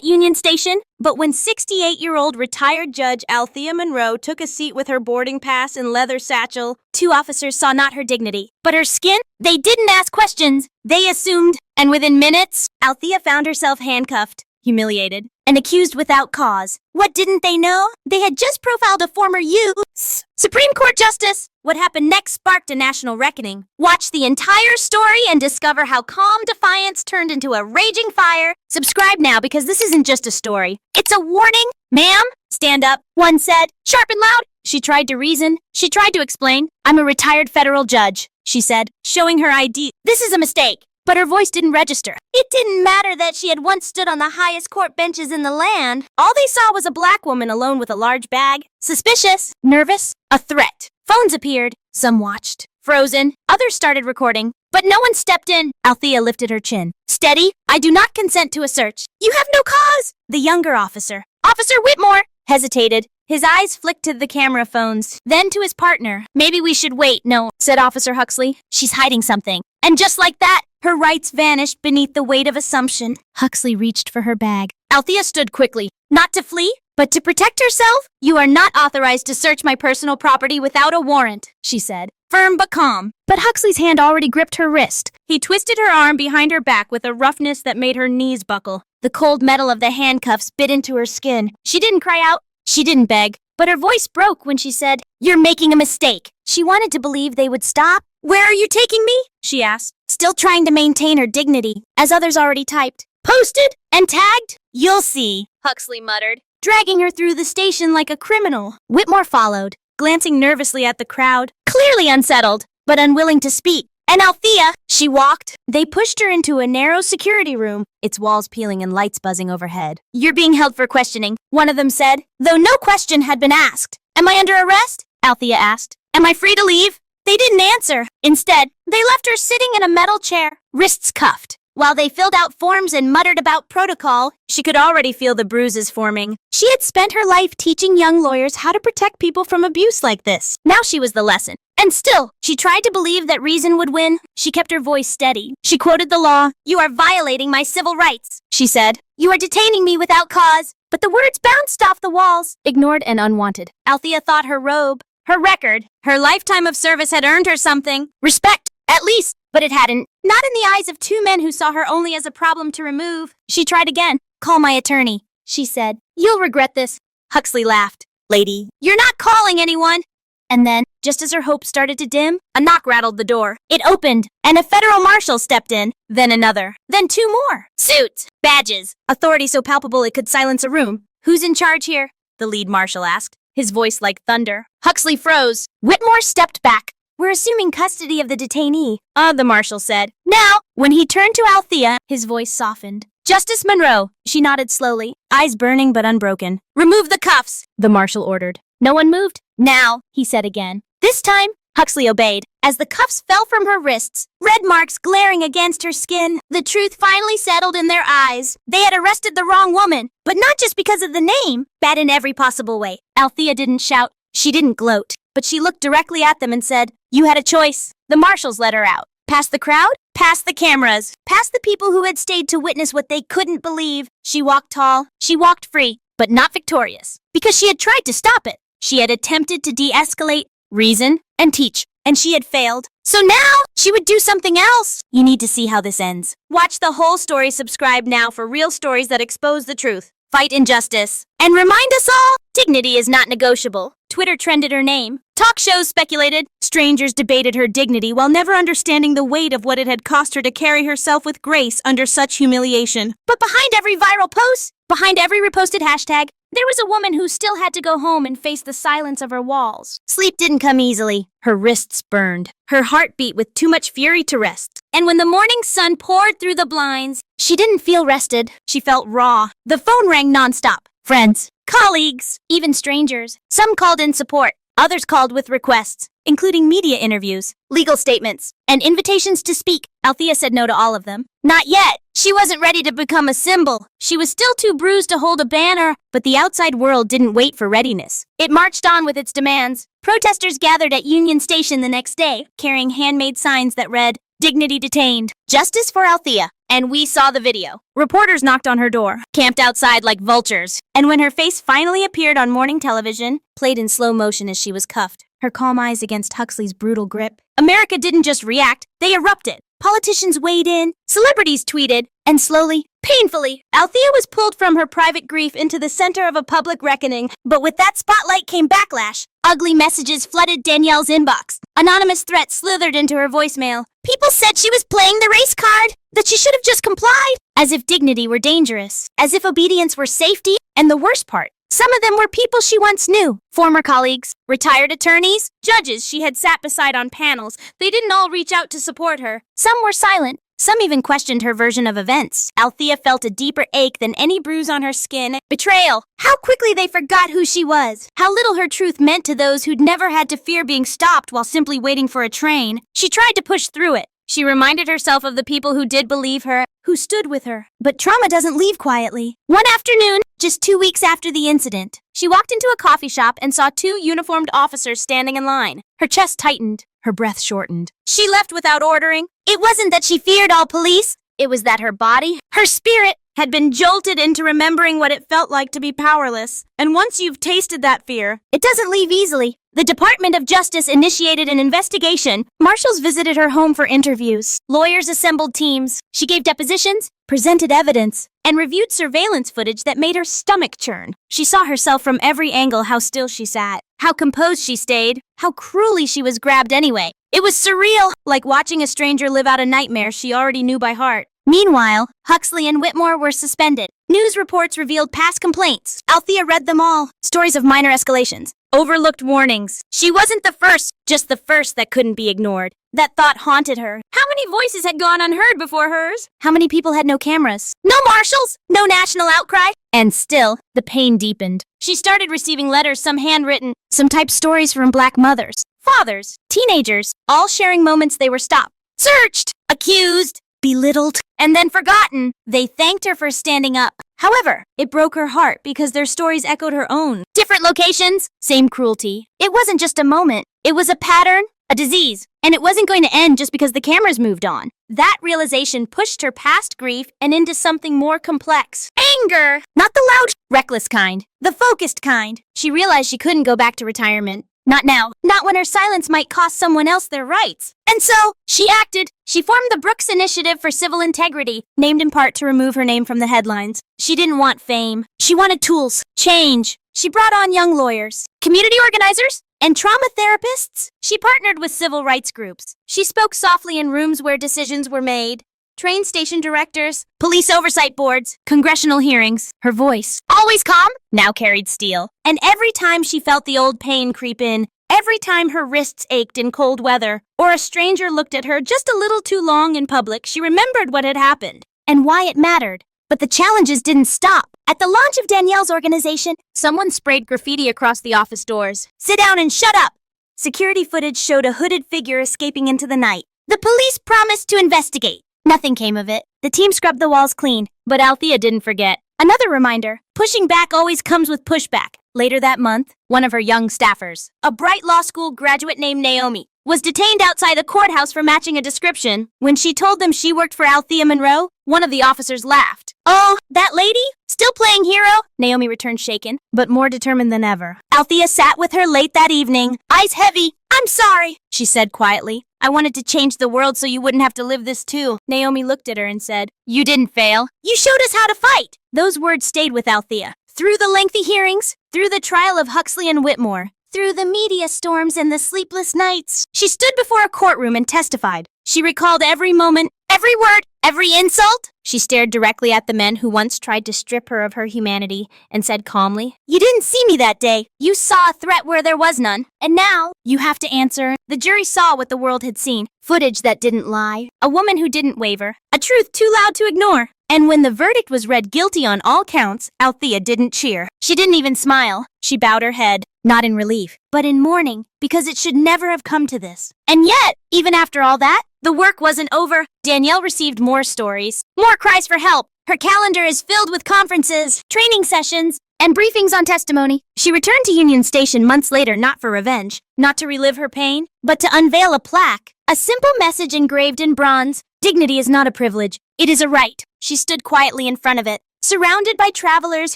at Union Station, but when 68-year-old retired Judge Althea Monroe took a seat with her boarding pass and leather satchel, two officers saw not her dignity, but her skin. They didn't ask questions. They assumed, and within minutes, Althea found herself handcuffed, humiliated, and accused without cause. What didn't they know? They had just profiled a former U.S. Supreme Court Justice. What happened next sparked a national reckoning. Watch the entire story and discover how calm defiance turned into a raging fire. Subscribe now because this isn't just a story. It's a warning. Ma'am, stand up, one said, sharp and loud. She tried to reason. She tried to explain. I'm a retired federal judge, she said, showing her ID. This is a mistake. But her voice didn't register. It didn't matter that she had once stood on the highest court benches in the land. All they saw was a black woman alone with a large bag. Suspicious, nervous, a threat. Phones appeared. Some watched. Frozen. Others started recording. But no one stepped in. Althea lifted her chin. Steady. I do not consent to a search. You have no cause. The younger officer, Officer Whitmore, hesitated. His eyes flicked to the camera phones, then to his partner. Maybe we should wait. No, said Officer Huxley. She's hiding something. And just like that, her rights vanished beneath the weight of assumption. Huxley reached for her bag. Althea stood quickly, not to flee, but to protect herself. You are not authorized to search my personal property without a warrant, she said, firm but calm. But Huxley's hand already gripped her wrist. He twisted her arm behind her back with a roughness that made her knees buckle. The cold metal of the handcuffs bit into her skin. She didn't cry out. She didn't beg. But her voice broke when she said, You're making a mistake. She wanted to believe they would stop. Where are you taking me? She asked, still trying to maintain her dignity, as others already typed. Posted and tagged? You'll see, Huxley muttered, dragging her through the station like a criminal. Whitmore followed, glancing nervously at the crowd, clearly unsettled, but unwilling to speak. And Althea, she walked. They pushed her into a narrow security room, its walls peeling and lights buzzing overhead. You're being held for questioning, one of them said, though no question had been asked. Am I under arrest? Althea asked. Am I free to leave? They didn't answer. Instead, they left her sitting in a metal chair, wrists cuffed. While they filled out forms and muttered about protocol, she could already feel the bruises forming. She had spent her life teaching young lawyers how to protect people from abuse like this. Now she was the lesson. And still, she tried to believe that reason would win. She kept her voice steady. She quoted the law. You are violating my civil rights, she said. You are detaining me without cause. But the words bounced off the walls, ignored and unwanted. Althea thought her robe, her record, her lifetime of service had earned her something. Respect, at least. But it hadn't. Not in the eyes of two men who saw her only as a problem to remove. She tried again. Call my attorney, she said. You'll regret this. Huxley laughed. Lady, you're not calling anyone. And then, just as her hope started to dim, a knock rattled the door. It opened, and a federal marshal stepped in. Then another. Then two more. Suits. Badges. Authority so palpable it could silence a room. Who's in charge here? The lead marshal asked, his voice like thunder. Huxley froze. Whitmore stepped back. We're assuming custody of the detainee, the marshal said. Now, when he turned to Althea, his voice softened. Justice Monroe, she nodded slowly, eyes burning but unbroken. Remove the cuffs, the marshal ordered. No one moved. Now, he said again. This time, Huxley obeyed. As the cuffs fell from her wrists, red marks glaring against her skin, the truth finally settled in their eyes. They had arrested the wrong woman, but not just because of the name, bad in every possible way. Althea didn't shout. She didn't gloat. But she looked directly at them and said, You had a choice. The marshals let her out. Past the crowd, past the cameras, past the people who had stayed to witness what they couldn't believe. She walked tall, she walked free, but not victorious. Because she had tried to stop it. She had attempted to de-escalate, reason, and teach, and she had failed. So now, she would do something else. You need to see how this ends. Watch the whole story. Subscribe now for real stories that expose the truth. Fight injustice. And remind us all, dignity is not negotiable. Twitter trended her name. Talk shows speculated. Strangers debated her dignity while never understanding the weight of what it had cost her to carry herself with grace under such humiliation. But behind every viral post, behind every reposted hashtag, there was a woman who still had to go home and face the silence of her walls. Sleep didn't come easily. Her wrists burned. Her heart beat with too much fury to rest. And when the morning sun poured through the blinds, she didn't feel rested. She felt raw. The phone rang nonstop. Friends, colleagues, even strangers. Some called in support. Others called with requests, including media interviews, legal statements, and invitations to speak. Althea said no to all of them. Not yet. She wasn't ready to become a symbol. She was still too bruised to hold a banner, but the outside world didn't wait for readiness. It marched on with its demands. Protesters gathered at Union Station the next day, carrying handmade signs that read, Dignity detained. Justice for Althea. And we saw the video. Reporters knocked on her door, camped outside like vultures. And when her face finally appeared on morning television, played in slow motion as she was cuffed, her calm eyes against Huxley's brutal grip, America didn't just react, they erupted. Politicians weighed in, celebrities tweeted, and slowly, painfully, Althea was pulled from her private grief into the center of a public reckoning. But with that spotlight came backlash. Ugly messages flooded Danielle's inbox. Anonymous threats slithered into her voicemail. People said she was playing the race card, that she should have just complied. As if dignity were dangerous, as if obedience were safety, and the worst part, some of them were people she once knew. Former colleagues, retired attorneys, judges she had sat beside on panels. They didn't all reach out to support her. Some were silent. Some even questioned her version of events. Althea felt a deeper ache than any bruise on her skin. Betrayal. How quickly they forgot who she was. How little her truth meant to those who'd never had to fear being stopped while simply waiting for a train. She tried to push through it. She reminded herself of the people who did believe her, who stood with her. But trauma doesn't leave quietly. One afternoon, just 2 weeks after the incident, she walked into a coffee shop and saw 2 uniformed officers standing in line. Her chest tightened. Her breath shortened. She left without ordering. It wasn't that she feared all police. It was that her body, her spirit, had been jolted into remembering what it felt like to be powerless. And once you've tasted that fear, it doesn't leave easily. The Department of Justice initiated an investigation. Marshals visited her home for interviews. Lawyers assembled teams. She gave depositions, presented evidence, and reviewed surveillance footage that made her stomach churn. She saw herself from every angle, how still she sat, how composed she stayed, how cruelly she was grabbed anyway. It was surreal, like watching a stranger live out a nightmare she already knew by heart. Meanwhile, Huxley and Whitmore were suspended. News reports revealed past complaints. Althea read them all. Stories of minor escalations. Overlooked warnings. She wasn't the first, just the first that couldn't be ignored. That thought haunted her. How many voices had gone unheard before hers? How many people had no cameras? No marshals? No national outcry? And still, the pain deepened. She started receiving letters, some handwritten, some typed stories from Black mothers, fathers, teenagers, all sharing moments they were stopped, searched, accused, belittled, and then forgotten. They thanked her for standing up. However, it broke her heart because their stories echoed her own. Different locations, same cruelty. It wasn't just a moment. It was a pattern, a disease, and it wasn't going to end just because the cameras moved on. That realization pushed her past grief and into something more complex. Anger! Not the loud, reckless kind. The focused kind. She realized she couldn't go back to retirement. Not now. Not when her silence might cost someone else their rights. And so, she acted. She formed the Brooks Initiative for Civil Integrity, named in part to remove her name from the headlines. She didn't want fame. She wanted tools. Change. She brought on young lawyers, community organizers, and trauma therapists. She partnered with civil rights groups. She spoke softly in rooms where decisions were made. Train station directors, police oversight boards, congressional hearings. Her voice, always calm, now carried steel. And every time she felt the old pain creep in, every time her wrists ached in cold weather, or a stranger looked at her just a little too long in public, she remembered what had happened and why it mattered. But the challenges didn't stop. At the launch of Danielle's organization, someone sprayed graffiti across the office doors. "Sit down and shut up!" Security footage showed a hooded figure escaping into the night. The police promised to investigate. Nothing came of it. The team scrubbed the walls clean, but Althea didn't forget. Another reminder, pushing back always comes with pushback. Later that month, one of her young staffers, a bright law school graduate named Naomi, was detained outside the courthouse for matching a description. When she told them she worked for Althea Monroe, one of the officers laughed. "Oh, that lady? Still playing hero?" Naomi returned shaken, but more determined than ever. Althea sat with her late that evening, eyes heavy. "I'm sorry," she said quietly. "I wanted to change the world so you wouldn't have to live this too." Naomi looked at her and said, "You didn't fail. You showed us how to fight." Those words stayed with Althea. Through the lengthy hearings, through the trial of Huxley and Whitmore, through the media storms and the sleepless nights, she stood before a courtroom and testified. She recalled every moment, every word, every insult. She stared directly at the men who once tried to strip her of her humanity and said calmly, "You didn't see me that day. You saw a threat where there was none. And now, you have to answer." The jury saw what the world had seen. Footage that didn't lie. A woman who didn't waver. A truth too loud to ignore. And when the verdict was read guilty on all counts, Althea didn't cheer. She didn't even smile. She bowed her head, not in relief, but in mourning, because it should never have come to this. And yet, even after all that, the work wasn't over. Danielle received more stories, more cries for help. Her calendar is filled with conferences, training sessions, and briefings on testimony. She returned to Union Station months later, not for revenge, not to relive her pain, but to unveil a plaque A simple message engraved in bronze. Dignity is not a privilege. It is a right. She stood quietly in front of it, surrounded by travelers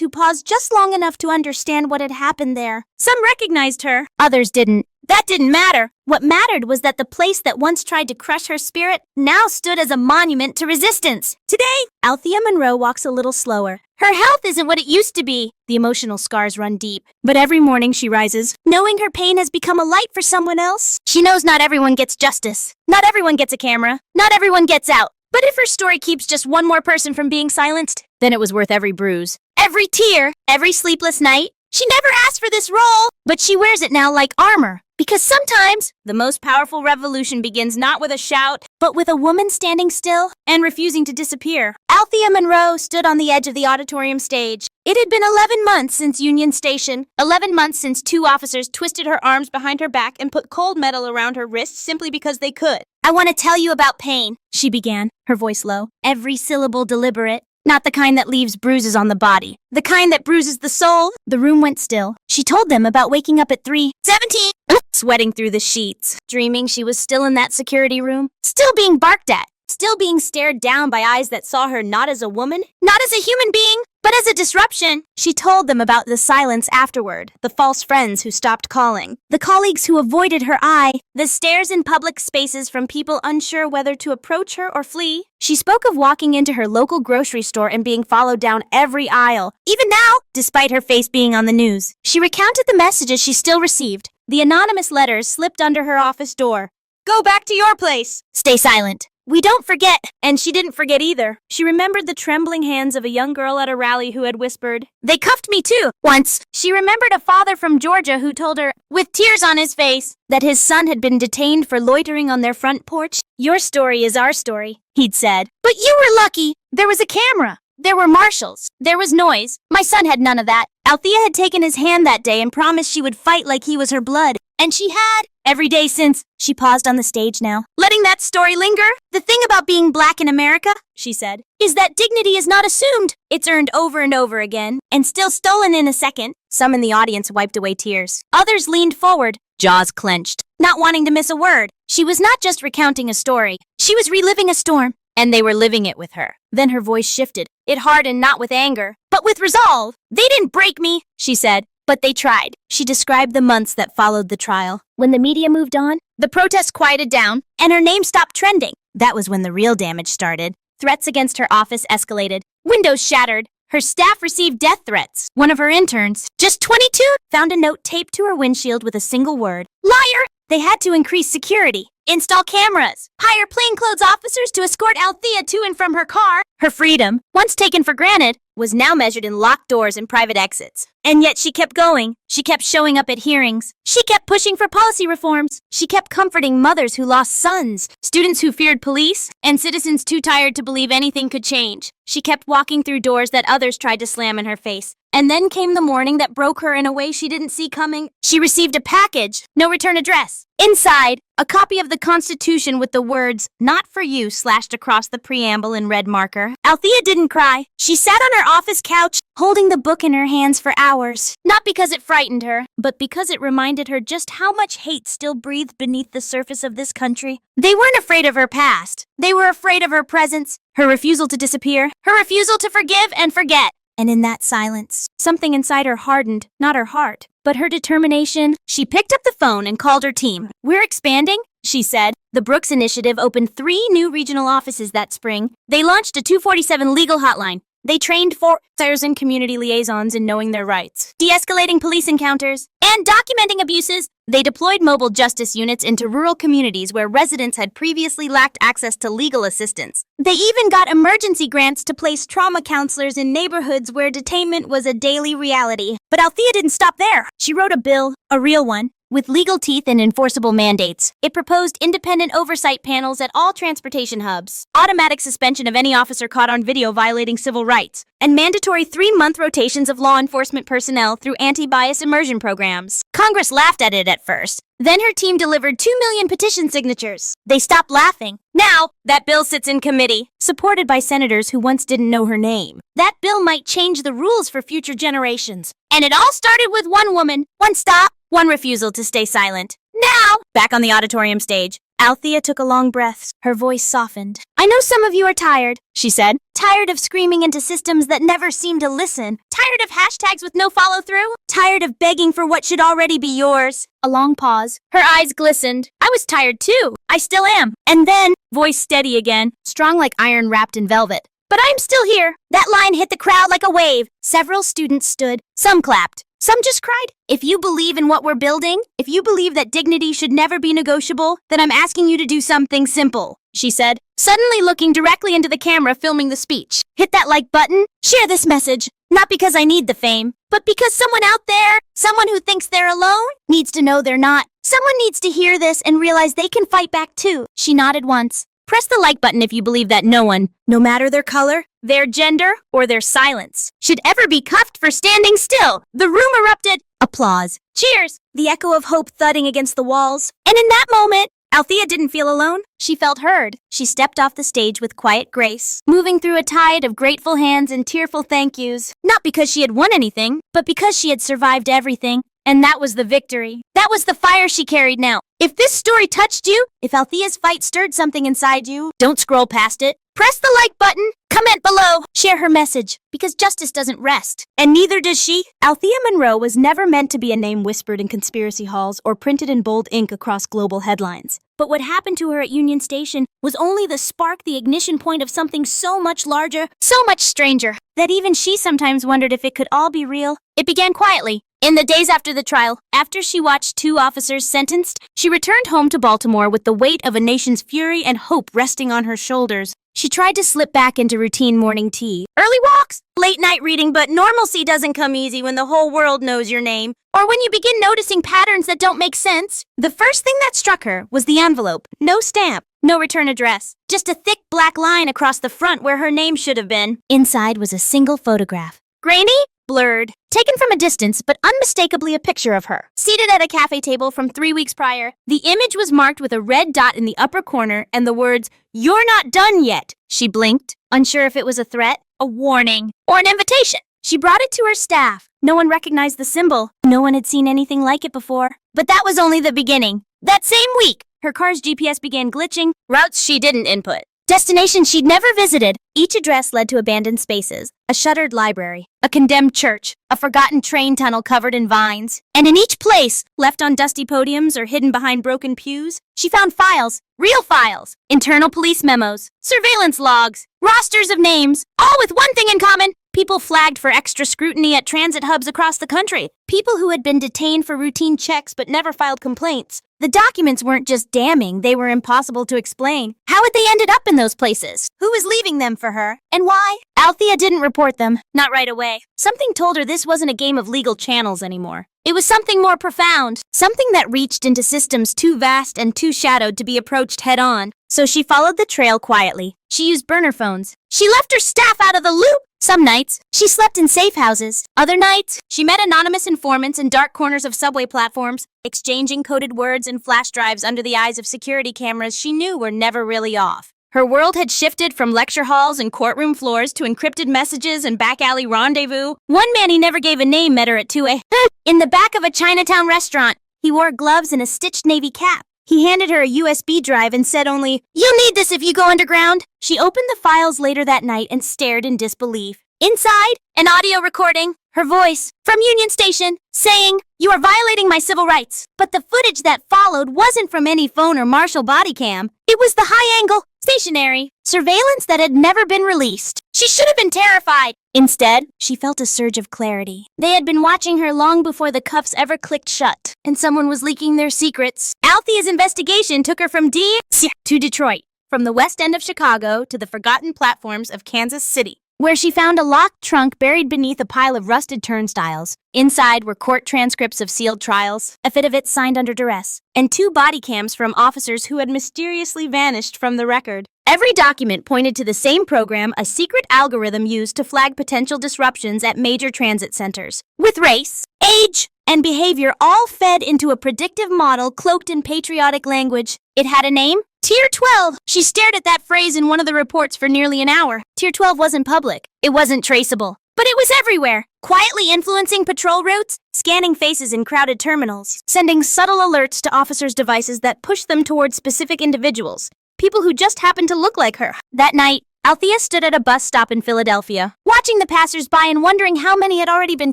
who paused just long enough to understand what had happened there. Some recognized her, others didn't. That didn't matter. What mattered was that the place that once tried to crush her spirit now stood as a monument to resistance. Today, Althea Monroe walks a little slower. Her health isn't what it used to be. The emotional scars run deep. But every morning she rises, knowing her pain has become a light for someone else. She knows not everyone gets justice. Not everyone gets a camera. Not everyone gets out. But if her story keeps just one more person from being silenced, then it was worth every bruise, every tear, every sleepless night. She never asked for this role, but she wears it now like armor. Because sometimes, the most powerful revolution begins not with a shout, but with a woman standing still and refusing to disappear. Althea Monroe stood on the edge of the auditorium stage. It had been 11 months since Union Station, 11 months since 2 officers twisted her arms behind her back and put cold metal around her wrists simply because they could. I want to tell you about pain, she began, her voice low, every syllable deliberate. Not the kind that leaves bruises on the body. The kind that bruises the soul. The room went still. She told them about waking up at 3:17, sweating through the sheets, dreaming she was still in that security room, still being barked at, still being stared down by eyes that saw her not as a woman, not as a human being, but as a disruption. She told them about the silence afterward, the false friends who stopped calling, the colleagues who avoided her eye, the stares in public spaces from people unsure whether to approach her or flee. She spoke of walking into her local grocery store and being followed down every aisle, even now, despite her face being on the news. She recounted the messages she still received. The anonymous letters slipped under her office door. Go back to your place. Stay silent. We don't forget. And she didn't forget either. She remembered the trembling hands of a young girl at a rally who had whispered, "They cuffed me too, once." She remembered a father from Georgia who told her, with tears on his face, that his son had been detained for loitering on their front porch. Your story is our story, he'd said. But you were lucky. There was a camera. There were marshals. There was noise. My son had none of that. Althea had taken his hand that day and promised she would fight like he was her blood. And she had. Every day since. She paused on the stage now, letting that story linger. The thing about being black in America, she said, is that dignity is not assumed. It's earned over and over again, and still stolen in a second. Some in the audience wiped away tears. Others leaned forward, jaws clenched, not wanting to miss a word. She was not just recounting a story. She was reliving a storm, and they were living it with her. Then her voice shifted. It hardened not with anger, but with resolve. They didn't break me, she said. But they tried. She described the months that followed the trial. When the media moved on, the protests quieted down, and her name stopped trending. That was when the real damage started. Threats against her office escalated. Windows shattered. Her staff received death threats. One of her interns, just 22, found a note taped to her windshield with a single word. Liar! They had to increase security, install cameras, hire plainclothes officers to escort Althea to and from her car. Her freedom, once taken for granted, was now measured in locked doors and private exits. And yet she kept going. She kept showing up at hearings. She kept pushing for policy reforms. She kept comforting mothers who lost sons, students who feared police, and citizens too tired to believe anything could change. She kept walking through doors that others tried to slam in her face. And then came the morning that broke her in a way she didn't see coming. She received a package, no return address. Inside, a copy of the Constitution with the words, "Not for you," slashed across the preamble in red marker. Althea didn't cry. She sat on her office couch, holding the book in her hands for hours. Not because it frightened her, but because it reminded her just how much hate still breathed beneath the surface of this country. They weren't afraid of her past. They were afraid of her presence, her refusal to disappear, her refusal to forgive and forget. And in that silence, something inside her hardened, not her heart, but her determination. She picked up the phone and called her team. We're expanding, she said. The Brooks Initiative opened 3 new regional offices that spring. They launched a 247 legal hotline. They trained 4,000 community liaisons in knowing their rights, de-escalating police encounters, and documenting abuses. They deployed mobile justice units into rural communities where residents had previously lacked access to legal assistance. They even got emergency grants to place trauma counselors in neighborhoods where detainment was a daily reality. But Althea didn't stop there. She wrote a bill, a real one, with legal teeth and enforceable mandates. It proposed independent oversight panels at all transportation hubs, automatic suspension of any officer caught on video violating civil rights, and mandatory 3-month rotations of law enforcement personnel through anti-bias immersion programs. Congress laughed at it at first. Then her team delivered 2 million petition signatures. They stopped laughing. Now, that bill sits in committee, supported by senators who once didn't know her name. That bill might change the rules for future generations. And it all started with one woman, one stop, one refusal to stay silent. Now, back on the auditorium stage, Althea took a long breath. Her voice softened. I know some of you are tired, she said. Tired of screaming into systems that never seem to listen. Tired of hashtags with no follow-through. Tired of begging for what should already be yours. A long pause. Her eyes glistened. I was tired too. I still am. And then, voice steady again, strong like iron wrapped in velvet. But I'm still here. That line hit the crowd like a wave. Several students stood. Some clapped. Some just cried. If you believe in what we're building, if you believe that dignity should never be negotiable, then I'm asking you to do something simple, she said, suddenly looking directly into the camera filming the speech. Hit that like button. Share this message. Not because I need the fame, but because someone out there, someone who thinks they're alone, needs to know they're not. Someone needs to hear this and realize they can fight back too. She nodded once. Press the like button if you believe that no one, no matter their color, their gender, or their silence, should ever be cuffed for standing still. The room erupted. Applause. Cheers. The echo of hope thudding against the walls. And in that moment, Althea didn't feel alone. She felt heard. She stepped off the stage with quiet grace, moving through a tide of grateful hands and tearful thank yous. Not because she had won anything, but because she had survived everything. And that was the victory. That was the fire she carried now. If this story touched you, if Althea's fight stirred something inside you, don't scroll past it. Press the like button, comment below, share her message, because justice doesn't rest. And neither does she. Althea Monroe was never meant to be a name whispered in conspiracy halls or printed in bold ink across global headlines. But what happened to her at Union Station was only the spark, the ignition point of something so much larger, so much stranger, that even she sometimes wondered if it could all be real. It began quietly. In the days after the trial, after she watched 2 officers sentenced, she returned home to Baltimore with the weight of a nation's fury and hope resting on her shoulders. She tried to slip back into routine morning tea, early walks, late night reading, but normalcy doesn't come easy when the whole world knows your name, or when you begin noticing patterns that don't make sense. The first thing that struck her was the envelope. No stamp, no return address, just a thick black line across the front where her name should have been. Inside was a single photograph. Grainy? Blurred. Taken from a distance, but unmistakably a picture of her. Seated at a cafe table from 3 weeks prior, the image was marked with a red dot in the upper corner and the words, "You're not done yet." She blinked, unsure if it was a threat, a warning, or an invitation. She brought it to her staff. No one recognized the symbol. No one had seen anything like it before. But that was only the beginning. That same week, her car's GPS began glitching, routes she didn't input. Destinations she'd never visited. Each address led to abandoned spaces, a shuttered library, a condemned church, a forgotten train tunnel covered in vines. And in each place, left on dusty podiums or hidden behind broken pews, she found files, real files, internal police memos, surveillance logs, rosters of names, all with one thing in common. People flagged for extra scrutiny at transit hubs across the country. People who had been detained for routine checks but never filed complaints. The documents weren't just damning, they were impossible to explain. How had they ended up in those places? Who was leaving them for her? And why? Althea didn't report them. Not right away. Something told her this wasn't a game of legal channels anymore. It was something more profound. Something that reached into systems too vast and too shadowed to be approached head-on. So she followed the trail quietly. She used burner phones. She left her staff out of the loop. Some nights, she slept in safe houses. Other nights, she met anonymous informants in dark corners of subway platforms, exchanging coded words and flash drives under the eyes of security cameras she knew were never really off. Her world had shifted from lecture halls and courtroom floors to encrypted messages and back-alley rendezvous. One man he never gave a name met her at 2 a.m. in the back of a Chinatown restaurant. He wore gloves and a stitched navy cap. He handed her a USB drive and said only, "You'll need this if you go underground." She opened the files later that night and stared in disbelief. Inside, an audio recording, her voice, from Union Station, saying, "You are violating my civil rights." But the footage that followed wasn't from any phone or Marshall body cam. It was the high-angle, stationary, surveillance that had never been released. She should have been terrified. Instead, she felt a surge of clarity. They had been watching her long before the cuffs ever clicked shut, and someone was leaking their secrets. Althea's investigation took her from D.C. to Detroit, from the west end of Chicago to the forgotten platforms of Kansas City, where she found a locked trunk buried beneath a pile of rusted turnstiles. Inside were court transcripts of sealed trials, affidavits signed under duress, and 2 body cams from officers who had mysteriously vanished from the record. Every document pointed to the same program, a secret algorithm used to flag potential disruptions at major transit centers, with race, age, and behavior all fed into a predictive model cloaked in patriotic language. It had a name: Tier 12. She stared at that phrase in one of the reports for nearly an hour. Tier 12 wasn't public. It wasn't traceable. but it was everywhere, quietly influencing patrol routes, scanning faces in crowded terminals, sending subtle alerts to officers' devices that pushed them towards specific individuals, people who just happened to look like her. That night, Althea stood at a bus stop in Philadelphia, watching the passers-by and wondering how many had already been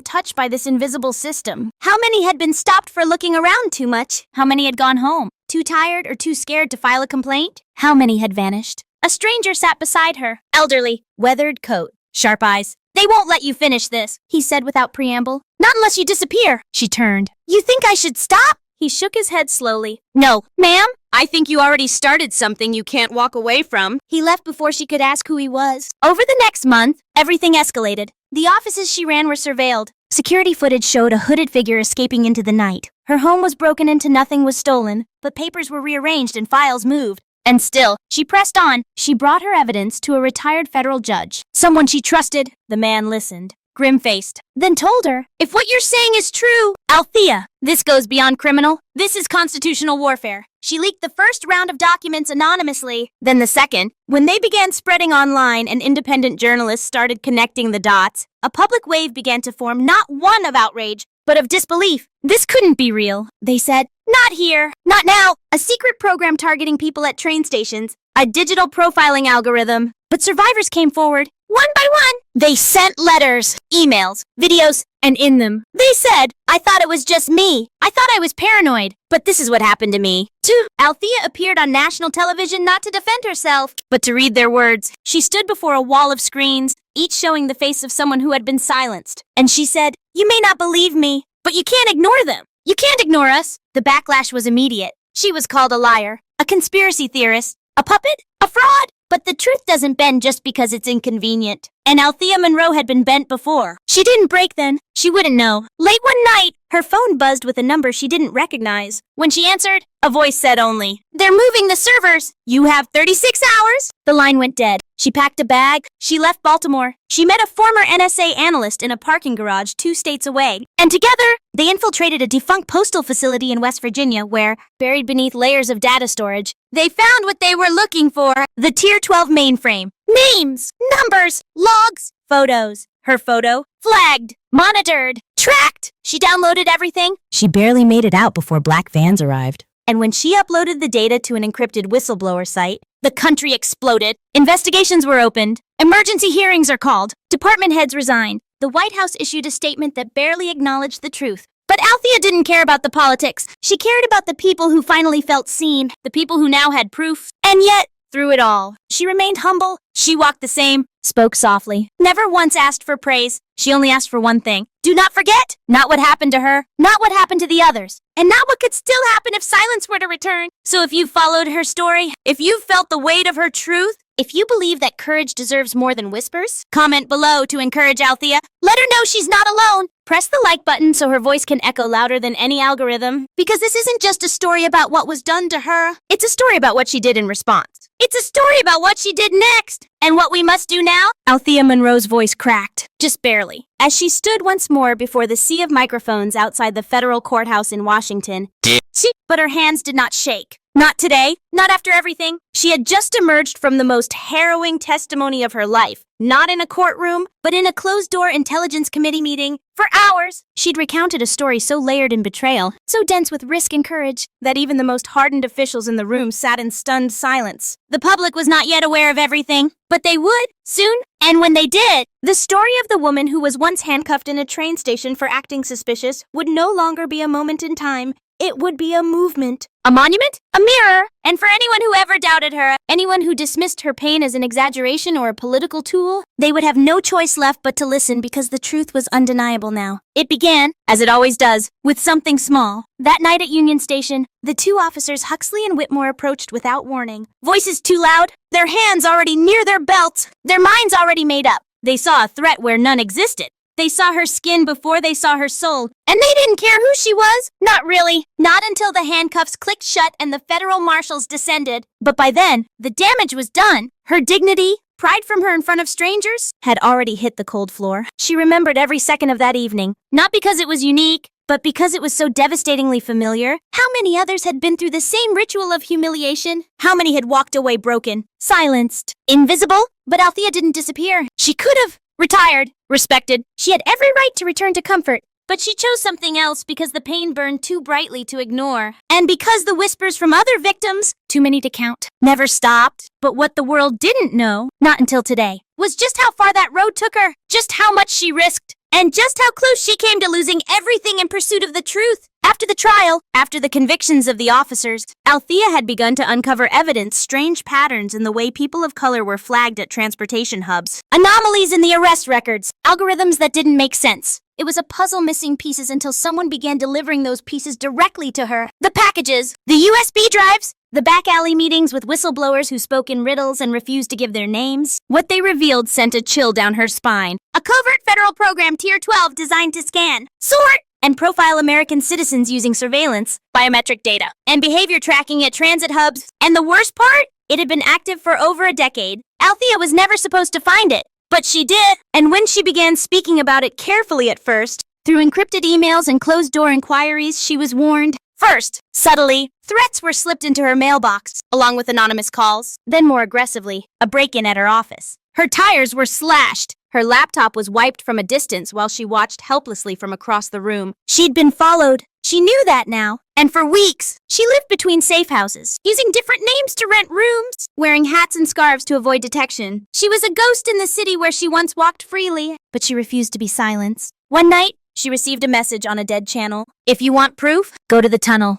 touched by this invisible system. How many had been stopped for looking around too much? How many had gone home, too tired or too scared to file a complaint? How many had vanished? A stranger sat beside her, elderly, weathered coat, sharp eyes. "They won't let you finish this," he said without preamble. "Not unless you disappear." She turned. "You think I should stop?" He shook his head slowly. "No, ma'am. I think you already started something you can't walk away from." He left before she could ask who he was. Over the next month, everything escalated. The offices she ran were surveilled. Security footage showed a hooded figure escaping into the night. Her home was broken into, nothing was stolen, but papers were rearranged and files moved. And still, she pressed on. She brought her evidence to a retired federal judge, someone she trusted. The man listened, grim-faced, then told her, "If what you're saying is true, Althea, this goes beyond criminal. This is constitutional warfare." She leaked the first round of documents anonymously, then the second. When they began spreading online and independent journalists started connecting the dots, a public wave began to form, not one of outrage, but of disbelief. This couldn't be real, they said. Not here, not now. A secret program targeting people at train stations, a digital profiling algorithm. But survivors came forward, one by one. They sent letters, emails, videos, and in them, they said, "I thought it was just me. I thought I was paranoid, but this is what happened to me." Too, Althea appeared on national television not to defend herself, but to read their words. She stood before a wall of screens, each showing the face of someone who had been silenced. And she said, "You may not believe me, but you can't ignore them. You can't ignore us." The backlash was immediate. She was called a liar, a conspiracy theorist, a puppet, a fraud. But the truth doesn't bend just because it's inconvenient. And Althea Monroe had been bent before. She didn't break then. She wouldn't know. Late one night, her phone buzzed with a number she didn't recognize. When she answered, a voice said only, "They're moving the servers. You have 36 hours." The line went dead. She packed a bag. She left Baltimore. She met a former NSA analyst in a parking garage 2 states away. And together, they infiltrated a defunct postal facility in West Virginia where, buried beneath layers of data storage, they found what they were looking for, the Tier 12 mainframe. Names, numbers, logs, photos. Her photo, flagged, monitored, tracked. She downloaded everything. She barely made it out before black vans arrived. And when she uploaded the data to an encrypted whistleblower site, the country exploded. Investigations were opened. Emergency hearings are called. Department heads resigned. The White House issued a statement that barely acknowledged the truth. But Althea didn't care about the politics. She cared about the people who finally felt seen, the people who now had proof. And yet, through it all, she remained humble. She walked the same, spoke softly, never once asked for praise. She only asked for one thing. Do not forget, not what happened to her, not what happened to the others, and not what could still happen if silence were to return. So if you've followed her story, if you've felt the weight of her truth, if you believe that courage deserves more than whispers, comment below to encourage Althea. Let her know she's not alone. Press the like button so her voice can echo louder than any algorithm. Because this isn't just a story about what was done to her. It's a story about what she did in response. It's a story about what she did next. And what we must do now? Althea Monroe's voice cracked, just barely, as she stood once more before the sea of microphones outside the federal courthouse in Washington. But her hands did not shake. Not today, not after everything. She had just emerged from the most harrowing testimony of her life. Not in a courtroom, but in a closed-door intelligence committee meeting. For hours, she'd recounted a story so layered in betrayal, so dense with risk and courage, that even the most hardened officials in the room sat in stunned silence. The public was not yet aware of everything, but they would, soon. And when they did, the story of the woman who was once handcuffed in a train station for acting suspicious would no longer be a moment in time. It would be a movement. A monument? A mirror. And for anyone who ever doubted her, anyone who dismissed her pain as an exaggeration or a political tool, they would have no choice left but to listen because the truth was undeniable now. It began, as it always does, with something small. That night at Union Station, the 2 officers Huxley and Whitmore approached without warning. Voices too loud, their hands already near their belts, their minds already made up. They saw a threat where none existed. They saw her skin before they saw her soul, and they didn't care who she was. Not really. Not until the handcuffs clicked shut and the federal marshals descended. But by then, the damage was done. Her dignity, pride from her in front of strangers, had already hit the cold floor. She remembered every second of that evening, not because it was unique, but because it was so devastatingly familiar. How many others had been through the same ritual of humiliation? How many had walked away broken, silenced, invisible? But Althea didn't disappear. She could have. retired, respected. She had every right to return to comfort. But she chose something else because the pain burned too brightly to ignore. And because the whispers from other victims, too many to count, never stopped. But what the world didn't know, not until today, was just how far that road took her, just how much she risked, and just how close she came to losing everything in pursuit of the truth. After the trial, after the convictions of the officers, Althea had begun to uncover evidence, strange patterns in the way people of color were flagged at transportation hubs, anomalies in the arrest records, algorithms that didn't make sense. It was a puzzle missing pieces until someone began delivering those pieces directly to her. The packages, the USB drives, the back alley meetings with whistleblowers who spoke in riddles and refused to give their names. What they revealed sent a chill down her spine. A covert federal program Tier 12 designed to scan, sort, and profile American citizens using surveillance, biometric data, and behavior tracking at transit hubs. And the worst part? It had been active for over a decade. Althea was never supposed to find it. But she did, and when she began speaking about it carefully at first, through encrypted emails and closed-door inquiries, she was warned. First, subtly, threats were slipped into her mailbox, along with anonymous calls. Then more aggressively, a break-in at her office. Her tires were slashed. Her laptop was wiped from a distance while she watched helplessly from across the room. She'd been followed. She knew that now. And for weeks, she lived between safe houses, using different names to rent rooms, wearing hats and scarves to avoid detection. She was a ghost in the city where she once walked freely, but she refused to be silenced. One night, she received a message on a dead channel. If you want proof, go to the tunnel.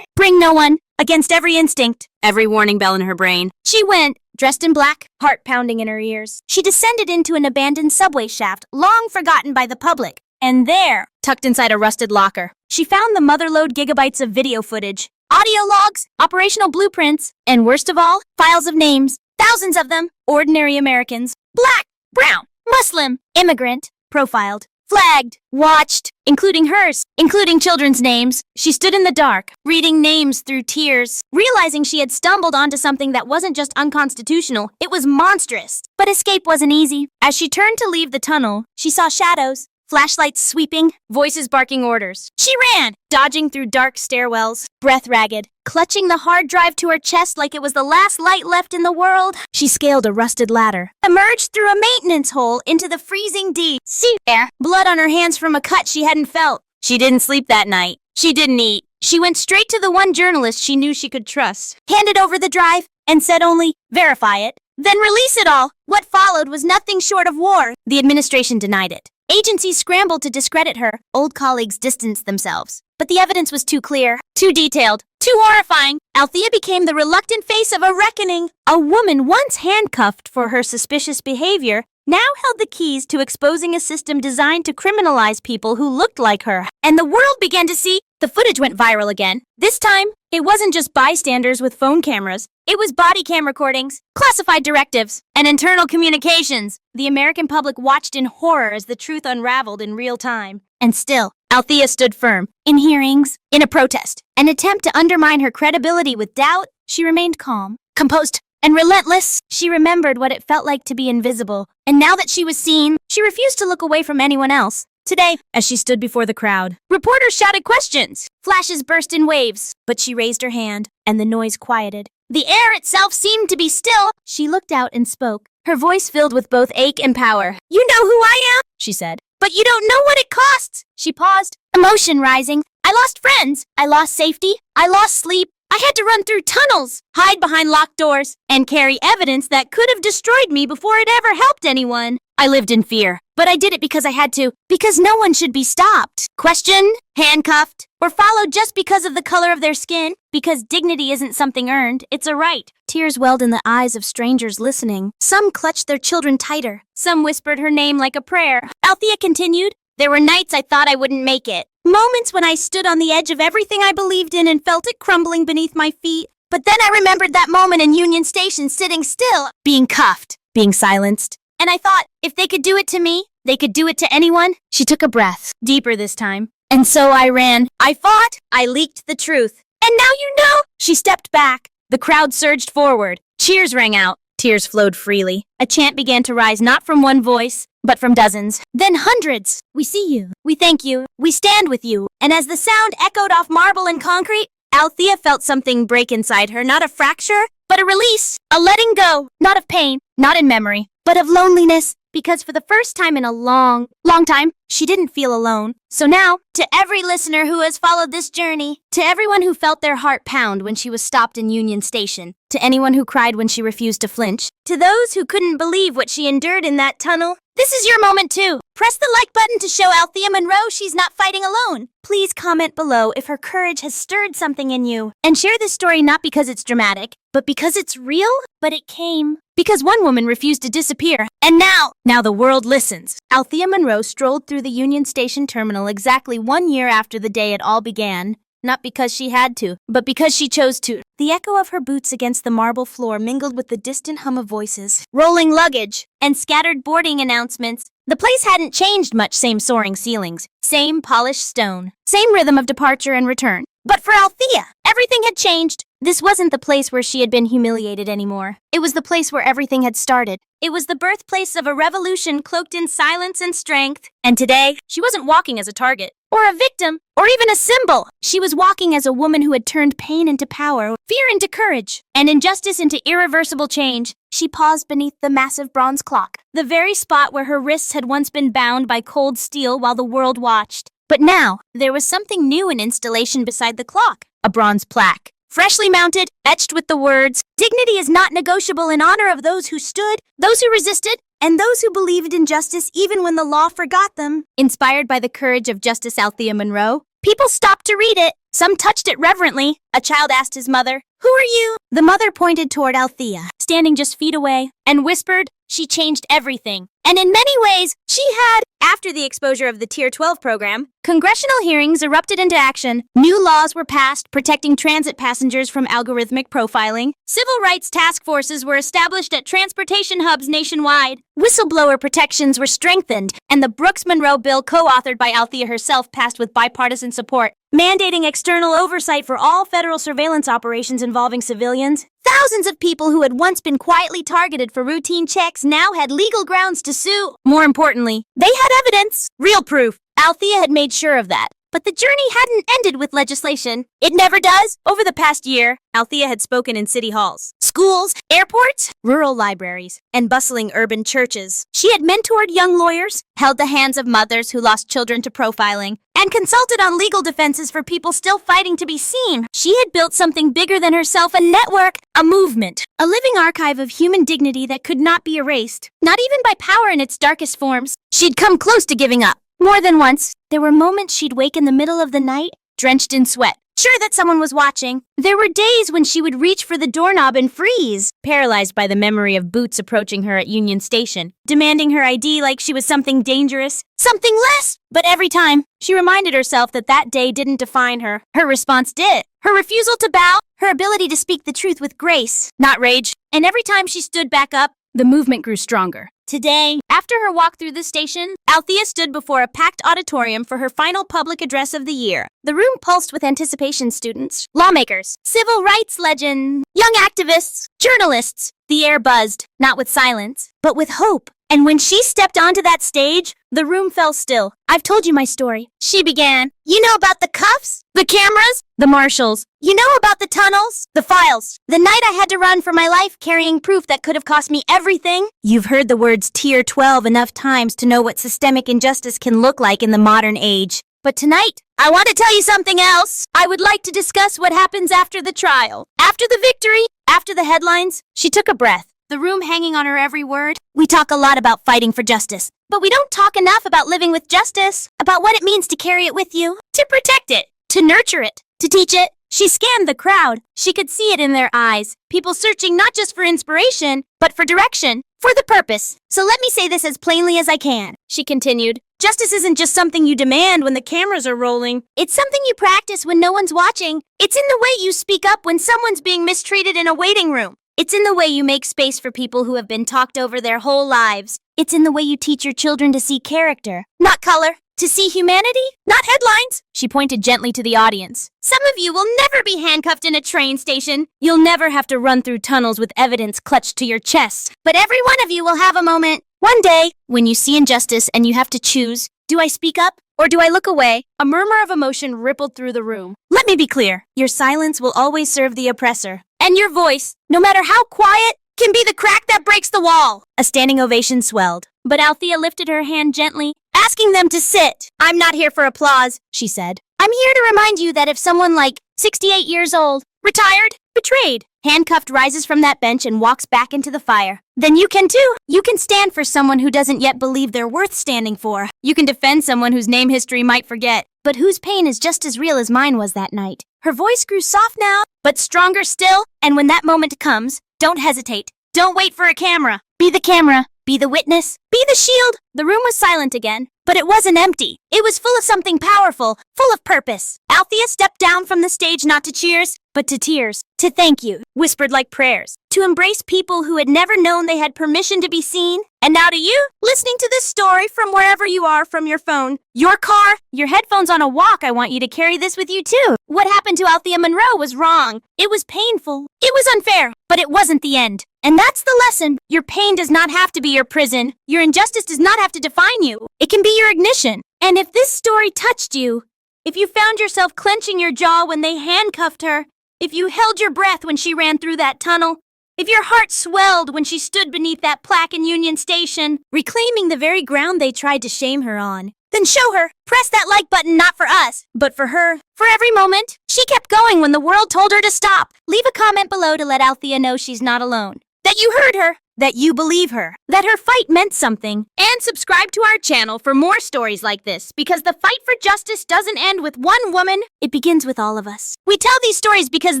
Bring no one. Against every instinct, every warning bell in her brain. She went, dressed in black, heart pounding in her ears. She descended into an abandoned subway shaft, long forgotten by the public. And there, tucked inside a rusted locker, she found the motherlode gigabytes of video footage, audio logs, operational blueprints, and worst of all, files of names. Thousands of them, ordinary Americans. Black, brown, Muslim, immigrant, profiled, flagged, watched, including hers, including children's names. She stood in the dark, reading names through tears, realizing she had stumbled onto something that wasn't just unconstitutional, it was monstrous. But escape wasn't easy. As she turned to leave the tunnel, she saw shadows. Flashlights sweeping, voices barking orders. She ran, dodging through dark stairwells, breath ragged, clutching the hard drive to her chest like it was the last light left in the world. She scaled a rusted ladder, emerged through a maintenance hole into the freezing deep. See there, blood on her hands from a cut she hadn't felt. She didn't sleep that night. She didn't eat. She went straight to the one journalist she knew she could trust, handed over the drive, and said only, verify it, then release it all. What followed was nothing short of war. The administration denied it. Agencies scrambled to discredit her. Old colleagues distanced themselves. But the evidence was too clear, too detailed, too horrifying. Althea became the reluctant face of a reckoning. A woman once handcuffed for her suspicious behavior now held the keys to exposing a system designed to criminalize people who looked like her. And the world began to see. The footage went viral again. This time, it wasn't just bystanders with phone cameras. It was body cam recordings, classified directives, and internal communications. The American public watched in horror as the truth unraveled in real time. And still, Althea stood firm. In hearings, in a protest, an attempt to undermine her credibility with doubt, she remained calm, composed, and relentless. She remembered what it felt like to be invisible. And now that she was seen, she refused to look away from anyone else. Today, as she stood before the crowd, reporters shouted questions. Flashes burst in waves, but she raised her hand, and the noise quieted. The air itself seemed to be still. She looked out and spoke, her voice filled with both ache and power. You know who I am, she said, but you don't know what it costs. She paused, emotion rising. I lost friends. I lost safety. I lost sleep. I had to run through tunnels, hide behind locked doors, and carry evidence that could have destroyed me before it ever helped anyone. I lived in fear, but I did it because I had to, because no one should be stopped, questioned, handcuffed, or followed just because of the color of their skin, because dignity isn't something earned, it's a right. Tears welled in the eyes of strangers listening. Some clutched their children tighter. Some whispered her name like a prayer. Althea continued, there were nights I thought I wouldn't make it. Moments when I stood on the edge of everything I believed in and felt it crumbling beneath my feet. But then I remembered that moment in Union Station sitting still, being cuffed, being silenced. And I thought, if they could do it to me, they could do it to anyone. She took a breath, deeper this time. And so I ran. I fought. I leaked the truth. And now you know. She stepped back. The crowd surged forward. Cheers rang out. Tears flowed freely. A chant began to rise not from one voice, but from dozens. Then hundreds. We see you. We thank you. We stand with you. And as the sound echoed off marble and concrete, Althea felt something break inside her. Not a fracture, but a release. A letting go. Not of pain, not in memory, but of loneliness. because for the first time in a long time, she didn't feel alone. So now, to every listener who has followed this journey, to everyone who felt their heart pound when she was stopped in Union Station, to anyone who cried when she refused to flinch, to those who couldn't believe what she endured in that tunnel, this is your moment too. Press the like button to show Althea Monroe she's not fighting alone. Please comment below if her courage has stirred something in you. And share this story not because it's dramatic, but because it's real. But it came because one woman refused to disappear. And now the world listens. Althea Monroe strolled through the Union Station terminal exactly 1 year after the day it all began. Not because she had to, but because she chose to. The echo of her boots against the marble floor mingled with the distant hum of voices, rolling luggage, and scattered boarding announcements. The place hadn't changed much, same soaring ceilings, same polished stone, same rhythm of departure and return. But for Althea, everything had changed. This wasn't the place where she had been humiliated anymore. It was the place where everything had started. It was the birthplace of a revolution cloaked in silence and strength. And today, she wasn't walking as a target, or a victim, or even a symbol. She was walking as a woman who had turned pain into power, fear into courage, and injustice into irreversible change. She paused beneath the massive bronze clock, the very spot where her wrists had once been bound by cold steel while the world watched. But now, there was something new in installation beside the clock. A bronze plaque, freshly mounted, etched with the words, "Dignity is not negotiable in honor of those who stood, those who resisted, and those who believed in justice even when the law forgot them." Inspired by the courage of Justice Althea Monroe, people stopped to read it. Some touched it reverently. A child asked his mother, "Who are you?" The mother pointed toward Althea, standing just feet away, and whispered, "She changed everything." And in many ways, she had. After the exposure of the Tier 12 program, congressional hearings erupted into action. New laws were passed protecting transit passengers from algorithmic profiling. Civil rights task forces were established at transportation hubs nationwide. Whistleblower protections were strengthened, and the Brooks-Monroe bill, co-authored by Althea herself, passed with bipartisan support, mandating external oversight for all federal surveillance operations involving civilians. Thousands of people who had once been quietly targeted for routine checks now had legal grounds to sue. More importantly, they had evidence, real proof. Althea had made sure of that. But the journey hadn't ended with legislation. It never does. Over the past year, Althea had spoken in city halls, schools, airports, rural libraries, and bustling urban churches. She had mentored young lawyers, held the hands of mothers who lost children to profiling, and consulted on legal defenses for people still fighting to be seen. She had built something bigger than herself, a network, a movement, a living archive of human dignity that could not be erased, not even by power in its darkest forms. She'd come close to giving up. More than once, there were moments she'd wake in the middle of the night, drenched in sweat, sure that someone was watching. There were days when she would reach for the doorknob and freeze, paralyzed by the memory of boots approaching her at Union Station, demanding her ID like she was something dangerous, something less. But every time, she reminded herself that that day didn't define her. Her response did. Her refusal to bow, her ability to speak the truth with grace, not rage. And every time she stood back up, the movement grew stronger. Today, after her walk through the station, Althea stood before a packed auditorium for her final public address of the year. The room pulsed with anticipation. Students, lawmakers, civil rights legends, young activists, journalists. The air buzzed, not with silence, but with hope. And when she stepped onto that stage, the room fell still. "I've told you my story," she began. "You know about the cuffs, the cameras, the marshals. You know about the tunnels, the files, the night I had to run for my life carrying proof that could have cost me everything. You've heard the words Tier 12 enough times to know what systemic injustice can look like in the modern age. But tonight, I want to tell you something else. I would like to discuss what happens after the trial, after the victory, after the headlines." She took a breath, the room hanging on her every word. "We talk a lot about fighting for justice, but we don't talk enough about living with justice, about what it means to carry it with you, to protect it, to nurture it, to teach it." She scanned the crowd. She could see it in their eyes. People searching not just for inspiration, but for direction, for the purpose. "So let me say this as plainly as I can," she continued. "Justice isn't just something you demand when the cameras are rolling. It's something you practice when no one's watching. It's in the way you speak up when someone's being mistreated in a waiting room. It's in the way you make space for people who have been talked over their whole lives. It's in the way you teach your children to see character, not color. To see humanity, not headlines." She pointed gently to the audience. "Some of you will never be handcuffed in a train station. You'll never have to run through tunnels with evidence clutched to your chest. But every one of you will have a moment, one day, when you see injustice and you have to choose, do I speak up or do I look away?" A murmur of emotion rippled through the room. "Let me be clear. Your silence will always serve the oppressor. And your voice, no matter how quiet, can be the crack that breaks the wall. A standing ovation swelled, but Althea lifted her hand gently, asking them to sit. I'm not here for applause, she said. I'm here to remind you that if someone like 68 years old, retired, betrayed, handcuffed rises from that bench and walks back into the fire, then you can too. You can stand for someone who doesn't yet believe they're worth standing for. You can defend someone whose name history might forget, but whose pain is just as real as mine was that night. Her voice grew soft now, but stronger still, and when that moment comes, don't hesitate. Don't wait for a camera. Be the camera. Be the witness. Be the shield. The room was silent again, but it wasn't empty. It was full of something powerful, full of purpose. Althea stepped down from the stage not to cheers, but to tears. To thank you, whispered like prayers. To embrace people who had never known they had permission to be seen. And now to you, listening to this story from wherever you are, from your phone, your car, your headphones on a walk, I want you to carry this with you too. What happened to Althea Monroe was wrong. It was painful. It was unfair, but it wasn't the end. And that's the lesson. Your pain does not have to be your prison. Your injustice does not have to define you. It can be your ignition. And if this story touched you, if you found yourself clenching your jaw when they handcuffed her, if you held your breath when she ran through that tunnel, if your heart swelled when she stood beneath that plaque in Union Station, reclaiming the very ground they tried to shame her on, then show her. Press that like button not for us, but for her. For every moment, she kept going when the world told her to stop. Leave a comment below to let Althea know she's not alone. That you heard her. That you believe her. That her fight meant something. And subscribe to our channel for more stories like this, because the fight for justice doesn't end with one woman. It begins with all of us. We tell these stories because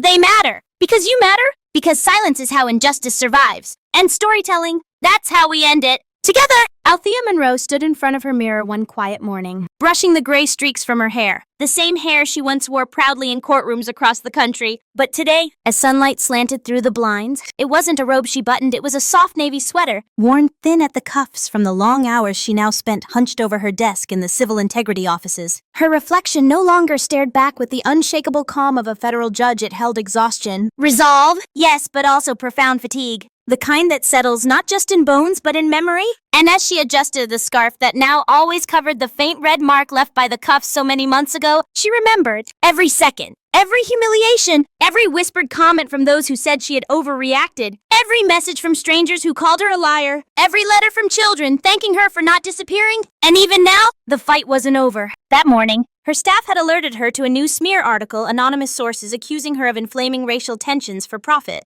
they matter. Because you matter. Because silence is how injustice survives. And storytelling, that's how we end it. Together! Althea Monroe stood in front of her mirror one quiet morning, brushing the gray streaks from her hair. The same hair she once wore proudly in courtrooms across the country. But today, as sunlight slanted through the blinds, it wasn't a robe she buttoned, it was a soft navy sweater, worn thin at the cuffs from the long hours she now spent hunched over her desk in the civil integrity offices. Her reflection no longer stared back with the unshakable calm of a federal judge. It held exhaustion. Resolve, yes, but also profound fatigue. The kind that settles not just in bones, but in memory. And as she adjusted the scarf that now always covered the faint red mark left by the cuffs so many months ago, she remembered every second, every humiliation, every whispered comment from those who said she had overreacted, every message from strangers who called her a liar, every letter from children thanking her for not disappearing. And even now, the fight wasn't over. That morning, her staff had alerted her to a new smear article, anonymous sources accusing her of inflaming racial tensions for profit.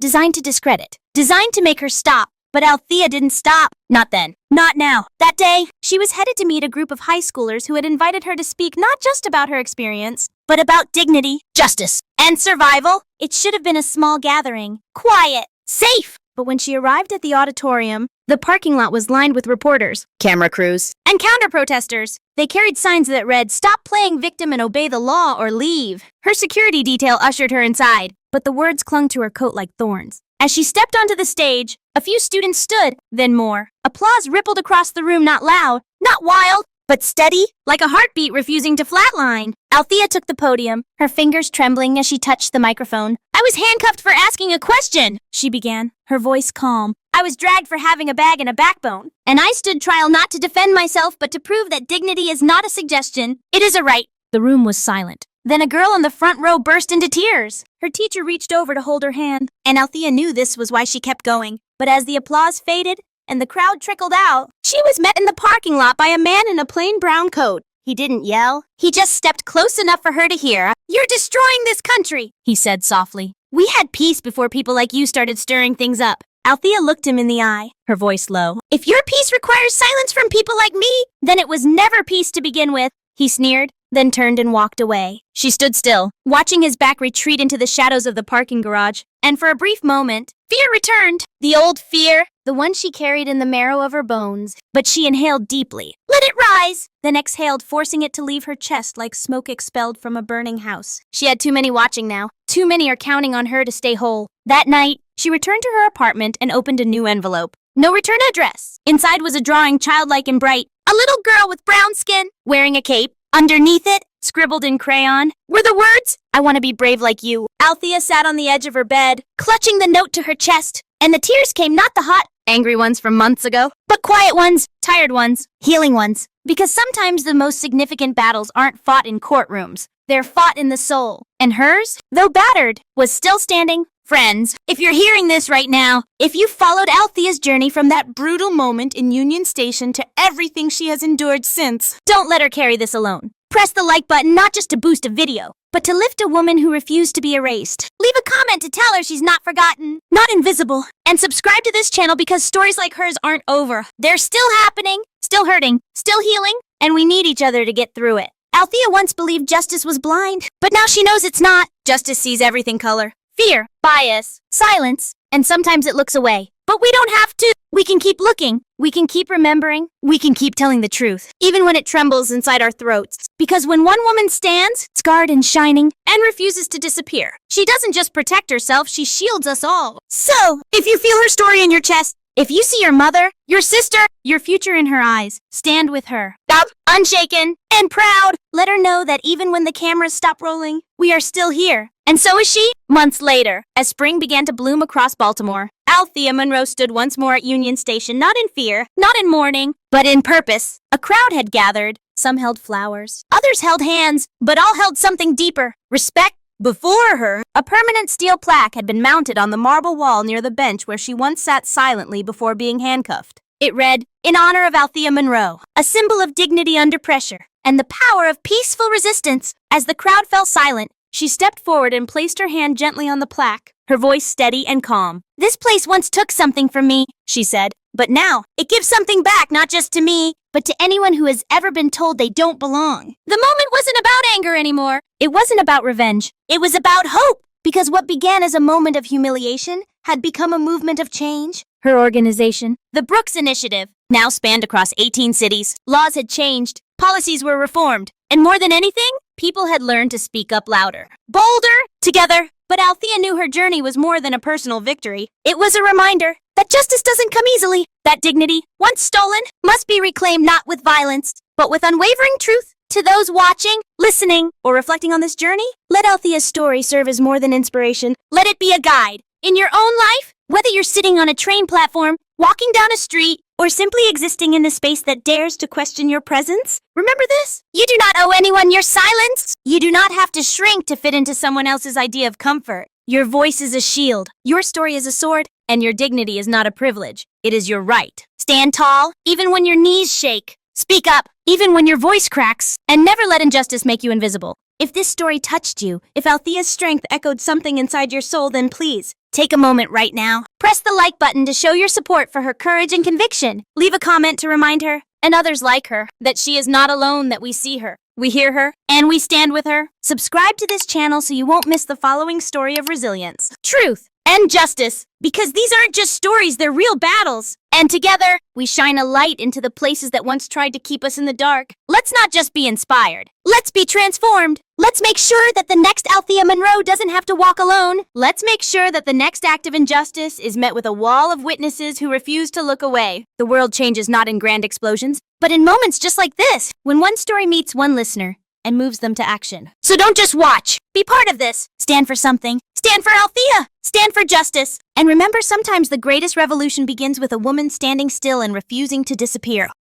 Designed to discredit. Designed to make her stop. But Althea didn't stop. Not then. Not now. That day, she was headed to meet a group of high schoolers who had invited her to speak not just about her experience, but about dignity, justice, and survival. It should have been a small gathering. Quiet. Safe. But when she arrived at the auditorium, the parking lot was lined with reporters, camera crews, and counter-protesters. They carried signs that read, "Stop playing victim and obey the law or leave." Her security detail ushered her inside, but the words clung to her coat like thorns. As she stepped onto the stage, a few students stood, then more. Applause rippled across the room, not loud, not wild, but steady, like a heartbeat refusing to flatline. Althea took the podium, her fingers trembling as she touched the microphone. "I was handcuffed for asking a question," she began, her voice calm. "I was dragged for having a bag and a backbone. And I stood trial not to defend myself, but to prove that dignity is not a suggestion. It is a right." The room was silent. Then a girl in the front row burst into tears. Her teacher reached over to hold her hand, and Althea knew this was why she kept going. But as the applause faded and the crowd trickled out, she was met in the parking lot by a man in a plain brown coat. He didn't yell. He just stepped close enough for her to hear. "You're destroying this country," he said softly. "We had peace before people like you started stirring things up." Althea looked him in the eye, her voice low. "If your peace requires silence from people like me, then it was never peace to begin with," he sneered, then turned and walked away. She stood still, watching his back retreat into the shadows of the parking garage, and for a brief moment, fear returned. The old fear, the one she carried in the marrow of her bones. But she inhaled deeply. Let it rise! Then exhaled, forcing it to leave her chest like smoke expelled from a burning house. She had too many watching now. Too many are counting on her to stay whole. That night, she returned to her apartment and opened a new envelope. No return address. Inside was a drawing, childlike and bright. A little girl with brown skin, wearing a cape. Underneath it, scribbled in crayon, were the words, "I want to be brave like you." Althea sat on the edge of her bed, clutching the note to her chest, and the tears came, not the hot, angry ones from months ago, but quiet ones, tired ones, healing ones. Because sometimes the most significant battles aren't fought in courtrooms. They're fought in the soul. And hers, though battered, was still standing, Friends, if you're hearing this right now, if you followed Althea's journey from that brutal moment in Union Station to everything she has endured since, don't let her carry this alone. Press the like button not just to boost a video, but to lift a woman who refused to be erased. Leave a comment to tell her she's not forgotten, not invisible, and subscribe to this channel because stories like hers aren't over. They're still happening, still hurting, still healing, and we need each other to get through it. Althea once believed justice was blind, but now she knows it's not. Justice sees everything color. Fear, bias, silence, and sometimes it looks away. But we don't have to. We can keep looking. We can keep remembering. We can keep telling the truth, even when it trembles inside our throats. Because when one woman stands, scarred and shining, and refuses to disappear, she doesn't just protect herself, she shields us all. So, if you feel her story in your chest, if you see your mother, your sister, your future in her eyes, stand with her. Up, unshaken, and proud. Let her know that even when the cameras stop rolling, we are still here. And so is she. Months later, as spring began to bloom across Baltimore, Althea Monroe stood once more at Union Station, not in fear, not in mourning, but in purpose. A crowd had gathered. Some held flowers, others held hands, but all held something deeper, respect. Before her, a permanent steel plaque had been mounted on the marble wall near the bench where she once sat silently before being handcuffed. It read, "In honor of Althea Monroe, a symbol of dignity under pressure, and the power of peaceful resistance." As the crowd fell silent, she stepped forward and placed her hand gently on the plaque, her voice steady and calm. "This place once took something from me," she said, "but now it gives something back, not just to me, but to anyone who has ever been told they don't belong." The moment wasn't about anger anymore. It wasn't about revenge. It was about hope, because what began as a moment of humiliation had become a movement of change. Her organization, the Brooks Initiative, now spanned across 18 cities. Laws had changed, policies were reformed, and more than anything, people had learned to speak up louder, bolder, together. But Althea knew her journey was more than a personal victory. It was a reminder that justice doesn't come easily, that dignity, once stolen, must be reclaimed not with violence, but with unwavering truth. To those watching, listening, or reflecting on this journey, let Althea's story serve as more than inspiration. Let it be a guide. In your own life, whether you're sitting on a train platform, walking down a street, or simply existing in a space that dares to question your presence, remember this: you do not owe anyone your silence. You do not have to shrink to fit into someone else's idea of comfort. Your voice is a shield, your story is a sword, and your dignity is not a privilege. It is your right. Stand tall, even when your knees shake. Speak up, even when your voice cracks, and never let injustice make you invisible. If this story touched you, if Althea's strength echoed something inside your soul, then please, take a moment right now. Press the like button to show your support for her courage and conviction. Leave a comment to remind her, and others like her, that she is not alone, that we see her, we hear her, and we stand with her. Subscribe to this channel so you won't miss the following story of resilience, truth, and justice, because these aren't just stories, they're real battles. And together, we shine a light into the places that once tried to keep us in the dark. Let's not just be inspired. Let's be transformed. Let's make sure that the next Althea Monroe doesn't have to walk alone. Let's make sure that the next act of injustice is met with a wall of witnesses who refuse to look away. The world changes not in grand explosions, but in moments just like this, when one story meets one listener and moves them to action. So don't just watch. Be part of this. Stand for something. Stand for Althea. Stand for justice. And remember, sometimes the greatest revolution begins with a woman standing still and refusing to disappear.